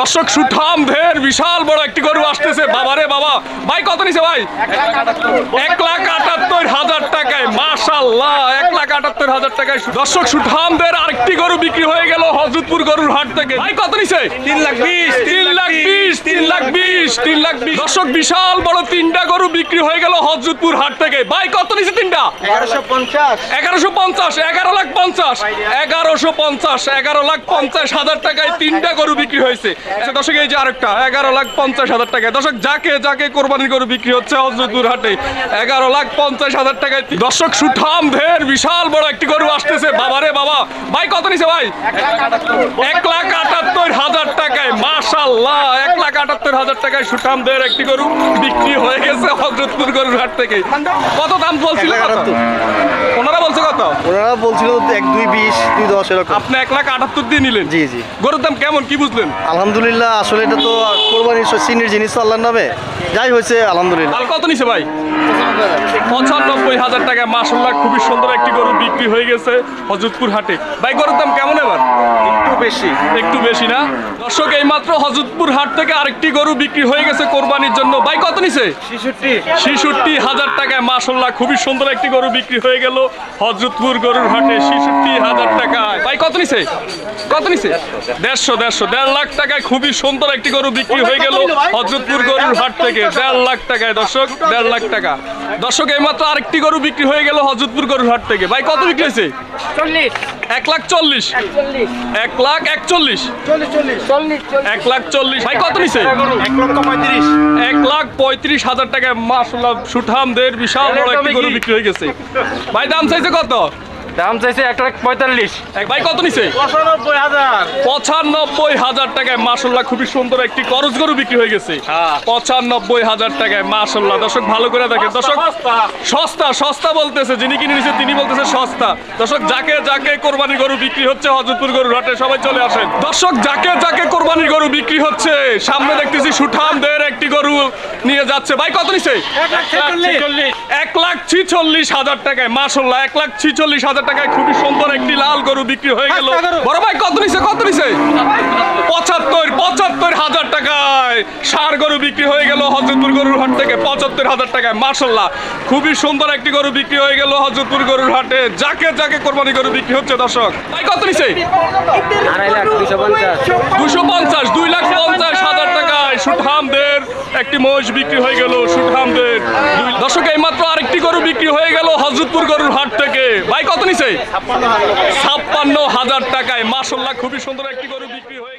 দর্শক সুঠাম ঢের বিশাল বড় একটি গরু আসতেছে। বাবারে বাবা, ভাই কত নিছে ভাই? 1,78,000 টাকায়। মাশাআল্লাহ, 1,78,000 টাকায় দর্শক সুঠাম ঢের আরেকটি গরু বিক্রি হয়ে গেল হযরতপুর গরুর হাট থেকে। ভাই কত নিছে? 3,20,000 দর্শক বিশাল বড় তিনটা গরু বিক্রি হয়ে গেল হযরতপুর হাট থেকে। ভাই কত নিছে তিনটা? 1150 11,50,000 টাকায় তিনটা গরু বিক্রি হয়েছে। দর্শক এই যে আরেকটা 11,50,000 টাকায়। দর্শক যাকে যাকে কোরবানির গরু বিক্রি হচ্ছে হযরতপুর হাটে 11,50,000 টাকায়। দর্শক সুঠাম ঢের বিশাল বড় একটি গরু আসতেছে। বাবারে বাবা, ভাই কত নিছে ভাই? 1,78,000 টাকায়। মাশাআল্লাহ, 1,78,000 টাকায় সুঠাম ঢের একটি গরু বিক্রি হয়ে গেছে হযরতপুর গরুর হাট থেকে। কত দাম বলছিল? ওনারা বলছে কত? ওনারা বলছিল 1,220 210 এরকম। আপনি 1,78,000 দিয়ে নিলেন? জি জি। গরুর দাম কেমন কি বুঝলেন? আলহামদুলিল্লাহ, আসলে এটা তো কোরবানির সিনির জিনিস আল্লাহর নামে, যাই হয়েছে আলহামদুলিল্লাহ। আর কত নিছে ভাই? 95,000 টাকা। মাশাআল্লাহ, খুবই সুন্দর একটি গরু বিক্রি হয়ে গেছে হযরতপুর হাটে। ভাই গরুর দাম কেমন এবার? একটু বেশি না? দর্শক এই মাত্র হযরতপুর হাট থেকে আরেকটি গরু বিক্রি হয়ে গেছে কোরবানির জন্য। ভাই কত নিছে? 66,000 টাকায়। মাশাআল্লাহ, খুবই সুন্দর একটি গরু বিক্রি হয়ে গেল হযরতপুর গরুর হাটে 66,000 টাকায়। ভাই কত নিছে? কত নিছে? 1.5 লাখ টাকায় খুবই সুন্দর একটি গরু বিক্রি হয়ে গেল হযরতপুর গরুর হাট থেকে 1.5 লাখ টাকায়। দর্শক 1.5 লাখ টাকা। দর্শক এই মাত্র আরেকটি গরু বিক্রি হয়ে গেল হযরতপুর গরুর হাট থেকে। ভাই কত বিক্রি হয়েছে? 1,40,000 1,41,000 1,40,000 ভাই কত নিছে? 1,35,000 টাকায়। মাশাআল্লাহ, সুঠাম ঢের বিশাল বড় একটি গরু বিক্রি হয়ে গেছে। ভাই দাম চাইছে কত? দাম চাইছে 1,45,000। ভাই কত নিছে? 95,000 টাকায়। মাশাআল্লাহ, খুবই সুন্দর একটি করজ গরু বিক্রি হয়ে গেছে 95,000 টাকায়। মাশাআল্লাহ, দর্শক ভালো করে দেখেন। দর্শক সস্তা সস্তা বলতেছে, যিনি কিনে নিছে তিনি বলতেছে সস্তা। দর্শক যাকে যাকে কোরবানির গরু বিক্রি হচ্ছে হযরতপুর গরুর হাটে, সবাই চলে আসেন। দর্শক যাকে যাকে কোরবানির গরু বিক্রি হচ্ছে, সামনে দেখতেছি সুঠাম ঢের একটি গরু নিয়ে যাচ্ছে। ভাই কত নিছে? 1,46,000 টাকায়। মাশাআল্লাহ, 1,46,000 টাকায় খুবই সুন্দর একটি লাল গরু বিক্রি হয়ে গেল। বড় ভাই কত নিছে? কত নিছে? 75,000 টাকায় ষাঁড় গরু বিক্রি হয়ে গেল হযরতপুর গরুর হাট থেকে 75,000 টাকায়। মাশাআল্লাহ, খুবই সুন্দর একটি গরু বিক্রি হয়ে গেল হযরতপুর গরুর হাটে। যাকে যাকে কোরবানি গরু বিক্রি হচ্ছে। দর্শক ভাই কত নিছে? 2,50,000 টাকায় সুঠাম ঢের একটি মহিষ বিক্রি হয়ে গেল সুঠাম ঢের। দর্শক এই মাত্র আরেকটি গরু বিক্রি হয়ে গেল হযরতপুর গরুর হাট থেকে। ভাই কত নিছে? 56,000 টাকায়। মাশাআল্লাহ, খুবই সুন্দর একটি গরু বিক্রি হয়ে